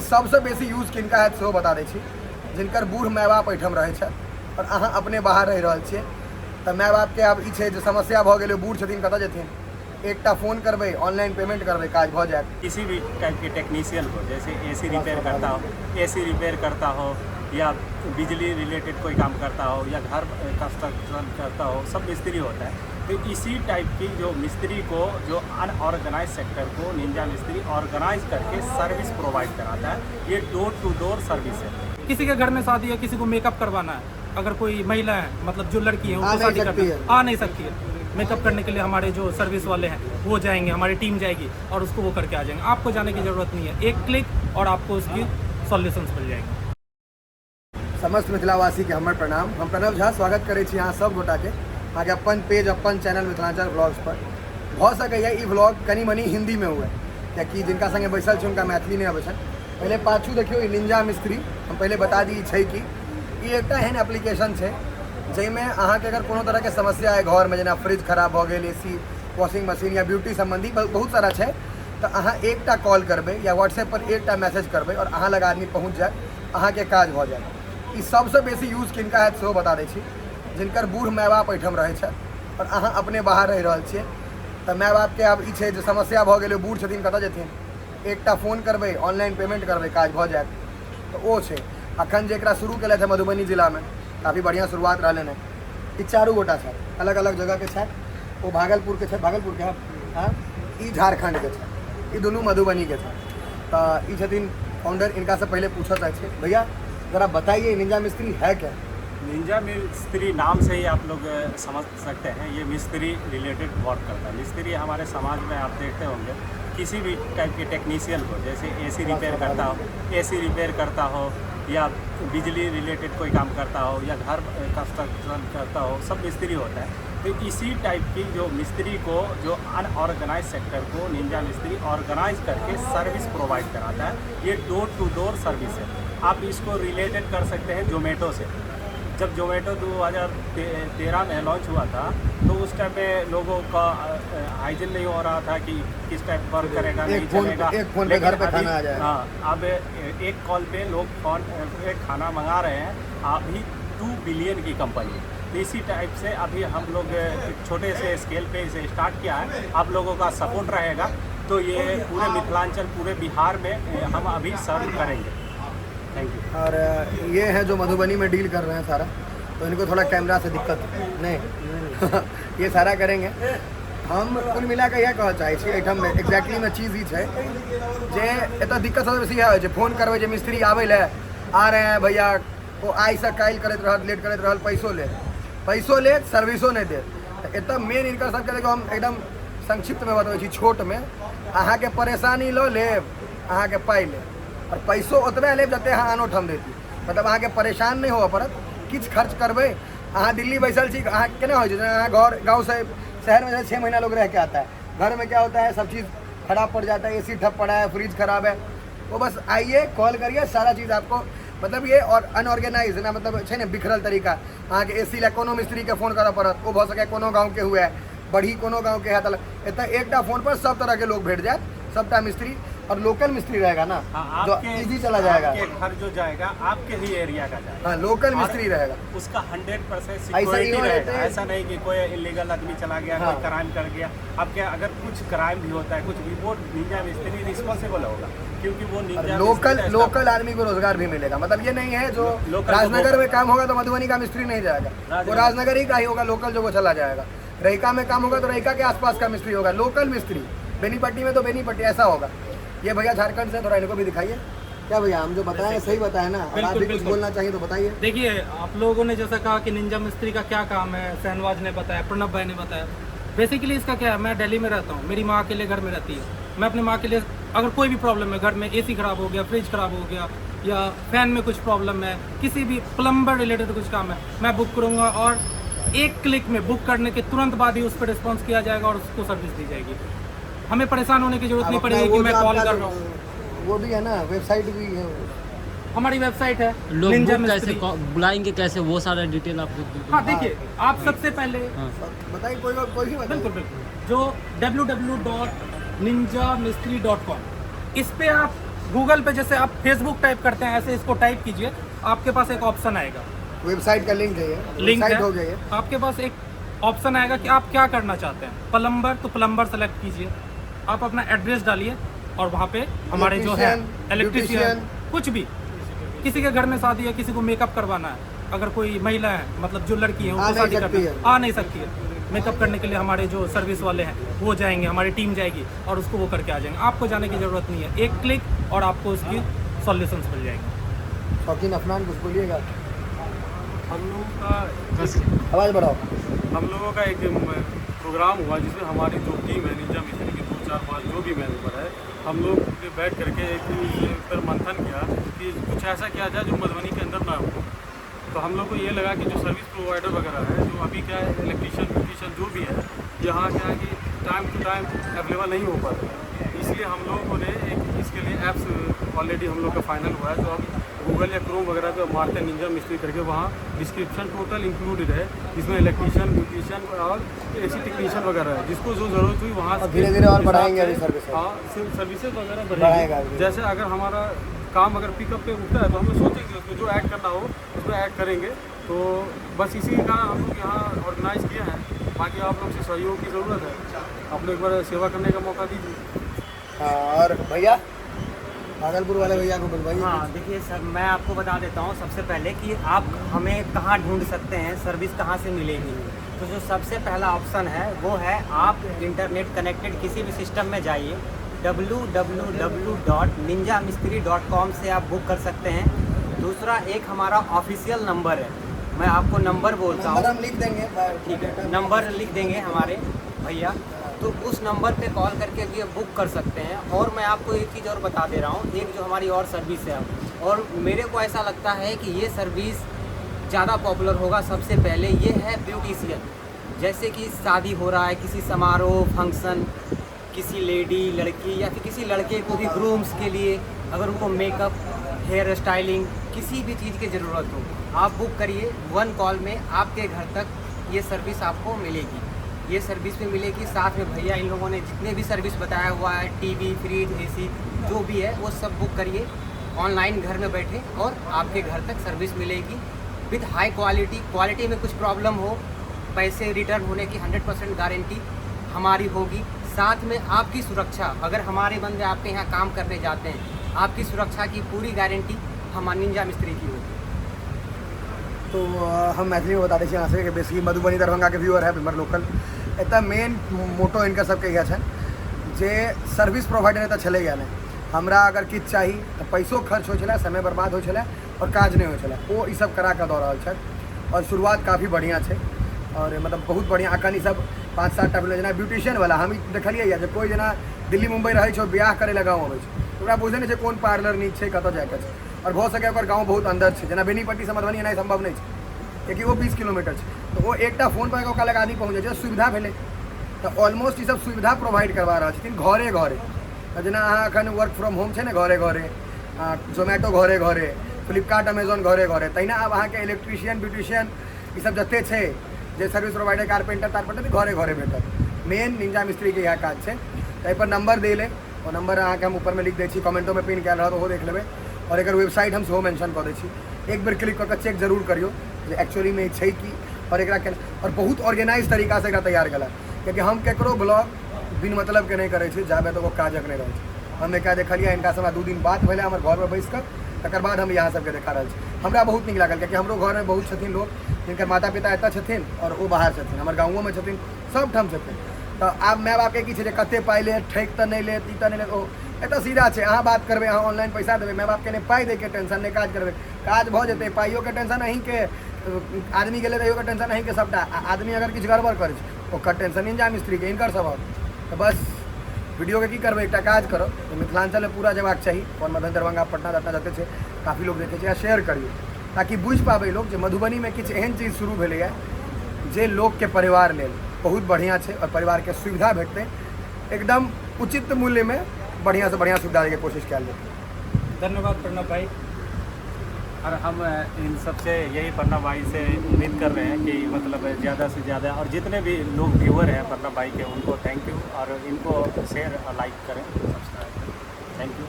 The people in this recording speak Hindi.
सबसे बेसी यूज किनका है सेहो बता दै छी। जिनकर बूढ़ माय बाप एहिठाम रहै छै और अहाँ अपने बाहर रहि रहल छियै तऽ माय बापके आब ई छै जे समस्या भऽ गेलै, बूढ़ छथिन कतऽ जेथिन, एकटा फ़ोन करबै, ऑनलाइन पेमेंट करबै, काज भऽ जाएत। किसी भी टाइप के टेक्नीशियन हो, जैसे एसी रिपेयर करता हो, एसी रिपेयर करता हो, या बिजली रिलेटेड कोई काम करता हो, या घर कंस्ट्रक्शन करता हो, सब मिस्त्री होता है। तो इसी टाइप की जो मिस्त्री को, जो अनऑर्गेनाइज सेक्टर को निंजा मिस्त्री ऑर्गेनाइज करके सर्विस प्रोवाइड कराता है। ये डोर टू डोर सर्विस है। किसी के घर में शादी है, किसी को मेकअप करवाना है, अगर कोई महिला है, मतलब जो लड़की है उनको शादी करनी है, आ नहीं सकती है, मेकअप करने के लिए हमारे जो सर्विस वाले हैं वो जाएंगे, हमारी टीम जाएगी और उसको वो करके आ जाएंगे। आपको जाने की ज़रूरत नहीं है, एक क्लिक और आपको उसकी सॉल्यूशंस मिल जाएंगे। समस्त मिथिलावासी के हमर प्रणाम। हम प्रणव झा स्वागत करै छी अहाँ सब गोटा के अहाँके अपन पेज, अपन चैनल मिथिलांचल ब्लॉग्स पर। भऽ सकैए ई व्लॉग कनी मनी हिंदी में हुए, कियाकि जिनका संगे बैसल छी हुनका मैथिली नहीं अबै छनि। पहले पाछू देखियो ई निंजा मिस्त्री, हम पहले बता दी छै कि ई एकटा एहन एप्लीकेशन छै जाहिमे अहाँके अगर कोनो तरह के समस्या है घर में, जेना फ्रिज खराब भऽ गेल, एसी, वॉशिंग मशीन या ब्यूटी संबंधी बहुत सारा छै, तो अहाँ एकटा कॉल करबै या व्हाट्सएप पर एकटा मैसेज करबै और अहाँ लग आदमी पहुँच जाए, अहाँके काज भऽ जाए। ई सबसे बेसी यूज किनका है सेहो बता दै छी। जिनकर बूढ़ माय बाप एहिठाम रहै छै और अहाँ अपने बाहर रहि रहल छियै तऽ माय बापके आब ई छै जे समस्या भऽ गेलै, बूढ़ छथिन कतऽ जेथिन, एकटा फ़ोन करबै, ऑनलाइन पेमेंट करबै, काज भऽ जाएत। तऽ ओ छै अखन जे एकरा शुरू केलथि मधुबनी जिलामे, काफ़ी बढ़िया शुरुआत रहलै है। ई चारू गोटा छै, अलग अलग जगह के छै। वो भागलपुर के छै, भागलपुर के हाँ, ई झारखंड के छै, ई दुनू मधुबनी के छै। तऽ ई छथिन फाउंडर। इनका से पहले पूछा चाहिए, भैया ज़रा बताइए निंजा मिस्त्री है क्या? निंजा मिस्त्री नाम से ही आप लोग समझ सकते हैं, ये मिस्त्री रिलेटेड वर्क करता है। मिस्त्री हमारे समाज में आप देखते होंगे किसी भी टाइप के टेक्नीशियन हो, जैसे एसी रिपेयर करता हो, एसी रिपेयर करता हो, या बिजली रिलेटेड कोई काम करता हो, या घर कंस्ट्रक्शन करता हो, सब मिस्त्री होता है। तो इसी टाइप की जो मिस्त्री को, जो अनऑर्गेनाइज सेक्टर को निंजा मिस्त्री ऑर्गेनाइज करके सर्विस प्रोवाइड कराता है। ये डोर टू डोर सर्विस है। आप इसको रिलेटेड कर सकते हैं जोमेटो से। जब जोमेटो 2013 में लॉन्च हुआ था तो उस टाइम पे लोगों का हाइजीन नहीं हो रहा था कि किस टाइप वर्क करेगा, नहीं चलेगा। एक फोन पे घर पे खाना आ जाएगा। हाँ, अब एक कॉल पे लोग फोन पे खाना मंगा रहे हैं। अभी 2 बिलियन की कंपनी है। तो इसी टाइप से अभी हम लोग छोटे से स्केल पे इसे स्टार्ट किया है। आप लोगों का सपोर्ट रहेगा तो ये पूरे मिथिलांचल, पूरे बिहार में हम अभी सर्व करेंगे। Thank you. और ये है जो मधुबनी में डील कर रहे हैं सारा, तो इनको थोड़ा कैमरा से दिक्कत नहीं ये सारा करेंगे। हम कुल मिला के यह कहऽ चाहै छी, एहिठाम एक्जैक्टली में चीज़ ई छै जे एतऽ दिक्कत सबसे बेसी है, फोन करबै जे मिस्त्री आबै लए आ रहे हैं भैया, वो आई से काल्हि करैत रहल, लेट करैत रहल, पैसो लेत, सर्विसो नहीं देत। एतऽ मेन इनका सबके देखो, हम एकदम संक्षिप्त में बतबै छी, छोट में अहाँके परेशानी लऽ लेब, अहाँके पाइ लेब, और पैसो ओतबे लेब जते अहाँ आनो ठाम देती। मतलब अहाँके परेशान नहीं होबऽ पड़त, किछु खर्च करबै। अहाँ दिल्ली बैसल छी, अहाँ केना होइ छै, अहाँ घर गाँव से शहर में 6 महीना लोग रह के आता है, घर में क्या होता है, सब चीज़ खराब पड़ जाता है, एसी ठप पड़ा है, फ्रिज खराब है, वो बस आइए, कॉल करिए, सारा चीज़ आपको, मतलब ये और अनऑर्गेनाइज ना, मतलब छै ने बिखरल तरीका। अहाँ के एसी ला कोनो मिस्त्री के फोन करऽ पड़त, वो भऽ सके कोनो गाँव के हुए, बढ़ी कोनो गाँव के है, तो एतऽ एकटा फोन पर सब तरह के लोग भेट जाएत, सबटा मिस्त्री। और लोकल मिस्त्री रहेगा ना, जो इजी चला जाएगा, आपके घर जो जाएगा आपके ही एरिया का जाएगा। हाँ, लोकल मिस्त्री रहेगा, उसका 100% सिक्योरिटी रहेगा। ऐसा नहीं कि कोई इलीगल आदमी चला गया, कोई क्राइम कर गया। आपके अगर कुछ क्राइम भी होता है, कुछ रिपोर्ट, निंजा मिस्त्री रिस्पॉन्सिबल होगा, क्योंकि वो निंजा लोकल आदमी को रोजगार भी मिलेगा। मतलब ये नहीं है जो राजनगर में काम होगा तो मधुबनी का मिस्त्री नहीं जाएगा, वो राजनगर ही का ही होगा, लोकल जो वो चला जाएगा। रहिका में काम होगा तो रहिका के आसपास का मिस्त्री होगा, लोकल मिस्त्री। बेनीपट्टी में तो बेनीपट्टी, ऐसा होगा। ये भैया झारखंड से, थोड़ा इनको भी दिखाइए। क्या भैया, हम जो बताएं सही बताएं ना, और आप भी कुछ बोलना चाहिए तो बताइए। देखिए, आप लोगों ने जैसा कहा कि निंजा मिस्त्री का क्या काम है, शहनवाज ने बताया, प्रणव भाई ने बताया। बेसिकली इसका क्या है, मैं दिल्ली में रहता हूँ, मेरी माँ अकेले घर में रहती है। मैं अपनी माँ के लिए अगर कोई भी प्रॉब्लम है, घर में एसी खराब हो गया, फ्रिज खराब हो गया, या फैन में कुछ प्रॉब्लम है, किसी भी प्लम्बर रिलेटेड कुछ काम है, मैं बुक करूँगा और एक क्लिक में बुक करने के तुरंत बाद ही उस पर रिस्पॉन्स किया जाएगा और उसको सर्विस दी जाएगी। हमें परेशान होने की जरूरत नहीं पड़ेगी कि मैं कॉल कर रहा हूँ। वो भी है ना, वेबसाइट भी है, हमारी वेबसाइट है। लोग कैसे बुलाएंगे, कैसे, वो सारा डिटेल आप। हाँ, देखिए, आप सबसे पहले बताइए, कोई भी बिल्कुल जो www.ninjamistry.com, इस पे आप गूगल पे जैसे आप फेसबुक टाइप करते हैं ऐसे इसको टाइप कीजिए, आपके पास एक ऑप्शन आएगा, वेबसाइट का लिंक है ये, लिंक वेबसाइट है, हो गया ये। आपके पास एक ऑप्शन आएगा कि आप क्या करना चाहते हैं। प्लम्बर तो प्लम्बर सेलेक्ट कीजिए, आप अपना एड्रेस डालिए और वहाँ पे हमारे जो है इलेक्ट्रीशियन, कुछ भी, किसी के घर में शादी है, किसी को मेकअप करवाना है, अगर कोई महिला है मतलब जो लड़की है उनको शादी करनी है, आ नहीं सकती है, मेकअप करने के लिए हमारे जो सर्विस वाले हैं वो जाएंगे, हमारी टीम जाएगी और उसको वो करके आ जाएंगे। आपको जाने की ज़रूरत नहीं है, एक क्लिक और आपको उसकी सॉल्यूशंस मिल जाएंगे। शौकीन अफनान कुछ बोलिएगा, हम लोगों का आवाज़ बढ़ाओ। हम लोगों का एक प्रोग्राम हुआ जिसमें हमारी जो टीम है निंजा मिस्त्री की 2, 4, 5 जो भी मेंबर है, हम लोग बैठ करके एक पर मंथन किया कि कुछ ऐसा किया जाए जो मधुबनी के अंदर ना हो। तो हम लोग को ये लगा कि जो सर्विस प्रोवाइडर वगैरह है, जो अभी क्या है इलेक्ट्रीशियन ब्यूटिशियन जो भी है, यहाँ क्या है कि टाइम टू टाइम अवेलेबल नहीं हो पाता, इसलिए हम लोगों ने एक इसके लिए ऐप्स ऑलरेडी हम लोग का फाइनल हुआ है। तो अब गूगल या क्रोम वगैरह पे मारते हैं निंजा मिस्त्री करके, वहाँ डिस्क्रिप्शन टोटल इंक्लूडेड है, जिसमें इलेक्ट्रीशियन ब्यूटिशियन और एसी टेक्नीशियन वगैरह है, जिसको जो ज़रूरत हुई वहाँ धीरे-धीरे और बढ़ाएंगे अभी सर्विस। हाँ, सर्विसेज वगैरह बढ़ाएगा बढ़ेगी। जैसे अगर हमारा काम अगर पिकअप पे उठता है तो हम लोग सोचेंगे उसमें जो ऐड करना हो उसमें ऐड करेंगे। तो बस इसी के कारण हम लोग यहाँ ऑर्गेनाइज़ किए हैं, बाकी आप लोग से सहयोग की ज़रूरत है, आप लोग एक बार सेवा करने का मौका दीजिए। हाँ, और भैया भागलपुर वाले भैया को बुलवाइए। हाँ देखिए सर, मैं आपको बता देता हूँ सबसे पहले कि आप हमें कहाँ ढूंढ सकते हैं, सर्विस कहाँ से मिलेगी। तो जो सबसे पहला ऑप्शन है वो है आप इंटरनेट कनेक्टेड किसी भी सिस्टम में जाइए, www.ninjamistry.com से आप बुक कर सकते हैं। दूसरा एक हमारा ऑफिशियल नंबर है, मैं आपको नंबर बोलता हूँ, नंबर हम लिख देंगे, ठीक है, नंबर लिख देंगे हमारे भैया, तो उस नंबर पे कॉल करके भी बुक कर सकते हैं। और मैं आपको एक चीज़ और बता दे रहा हूँ, एक जो हमारी और सर्विस है, और मेरे को ऐसा लगता है कि ये सर्विस ज़्यादा पॉपुलर होगा। सबसे पहले ये है ब्यूटिशियन, जैसे कि शादी हो रहा है, किसी समारोह फंक्शन, किसी लेडी लड़की या फिर किसी लड़के को भी ग्रूम्स के लिए अगर उनको मेकअप हेयर स्टाइलिंग किसी भी चीज़ की ज़रूरत हो, आप बुक करिए, 1 कॉल में आपके घर तक ये सर्विस आपको मिलेगी। ये सर्विस भी मिलेगी, साथ में भैया इन लोगों ने जितने भी सर्विस बताया हुआ है, टीवी फ्रिज एसी जो भी है वो सब बुक करिए ऑनलाइन घर में बैठे और आपके घर तक सर्विस मिलेगी विद हाई क्वालिटी। क्वालिटी में कुछ प्रॉब्लम हो, पैसे रिटर्न होने की 100% गारंटी हमारी होगी। साथ में आपकी सुरक्षा, अगर हमारे बंदे आपके यहाँ काम करने जाते हैं, आपकी सुरक्षा की पूरी गारंटी हमारे निंजा मिस्त्री की होगी। तो हम मैथिली में बता दी यहाँ से कि बेसिकली मधुबनी दरभंगा के व्यूअर है हमारे लोकल, इतना मेन मोटो इनका सबके यह है जे सर्विस प्रोवाइडर तो चले गया नहीं, हमरा अगर किछु चाहिए तो पैसों खर्च हो चला, समय बर्बाद हो चला और काज नहीं हो चला, वो ये सब करा के दऽ रहल छै। और शुरुआत काफ़ी बढ़िया है और मतलब बहुत बढ़िया अखन सब 5-7 टा जना ब्यूटिशियन वाला हम देखलिए या कोई जना दिल्ली मुंबई रहे छो बियाह करे लगा अबै छै, ओकरा बुझे नहीं कौन पार्लर नीक छै, कतऽ जाके छै, और भऽ सके ओकर गाँव बहुत अंदर छै, जना बेनीपट्टी से मधुबनी एनाइ संभव नहीं है क्योंकि वो 20 किलोमीटर है। तो वो एकटा फोन पर ओकरा लग आदमी पहुँच जाए, सुविधा भेलै। तो ऑलमोस्ट ये सब सुविधा प्रोवाइड करवा रहा छथिन घरे घरे। जना अहाँ एखन वर्क फ्रॉम होम है ना, घरे घरे जोमेटो घरे घरे, फ्लिपकार्ट अमेजोन घरे घरे, तहिना अब अहाँके इलेक्ट्रीशियन ब्यूटिशियन ये सब जते छै जे सर्विस प्रोवाइडर कारपेंटर तारपेंटर घरे घरे भेटत। मेन निंजा मिस्त्री के यह काज है। एहि पर नंबर दे ले, और नंबर अहाँके हम ऊपर में लिख दै छी, कमेंटों में पिन कयल रहत ओहो देख लेबै, और एकर वेबसाइट हम सेहो मेंशन कऽ दै छी, एक बेर क्लिक कऽ के चेक जरूर करियो जे एक्चुअली में छै कि, और एकरा और बहुत ऑर्गेनाइज तरीका से एकरा तैयार कला, क्योंकि हम केकरो ब्लॉग बिन मतलब के नहीं करे छी, जाबे तो वो काजक नहीं रहे। हम एक देखलिए इनका समय 2 दिन बाद भेले हमर घर में बैस कर, तकर बाद हम यहाँ सबके देखा रहे छी। हमरा बहुत नीक लागल, क्योंकि हमरो घर में बहुत छथिन लोग जिनकर माता पिता एतऽ छथिन और वो बाहर छथिन, हमर गाँवों में छथिन, सब ठाम छथिन। तो आब माय बापके की छै जे कते पाइ ले, ठैक तऽ नहीं ले, ई तऽ नहीं ले, ओ एतऽ सीधा छै, अहाँ बात करबै, अहाँ ऑनलाइन पैसा देबै, माय बापके नहि पाइ दैके टेंशन, नहि काज करबै, काज भऽ जेतै, पाइयोके टेंशन अहीँके, आदमी गेलै तैयोके टेंशन अहीँके सबटा, आदमी अगर किछु गड़बड़ करै छै ओकर टेंशन निंजा मिस्त्रीके, हिनकर सबक। तो बस वीडियो के की करबै, एकटा काज करो, तो मिथिलांचल में पूरा जेबाक चाहिए, और मधुबनी दरभंगा पटना जतना जते छै काफ़ी लोग देखे छै, शेयर करिए ताकि बुझ पाबै लोग जे मधुबनी में किछु एहन चीज़ शुरू भेलैए जे लोग के परिवार लेल बहुत बढ़िया छै, और परिवार के सुविधा भेटतै एकदम उचित मूल्य में, बढ़िया से बढ़िया सुविधा देके कोशिश कयल जेतै। धन्यवाद प्रणव भाई। और हम इन सबसे यही प्रणव भाई से उम्मीद कर रहे हैं कि मतलब ज़्यादा से ज़्यादा, और जितने भी लोग व्यूअर हैं प्रणव भाई के, उनको थैंक यू, और इनको शेयर और लाइक करें, सब्सक्राइब करें। Thank you.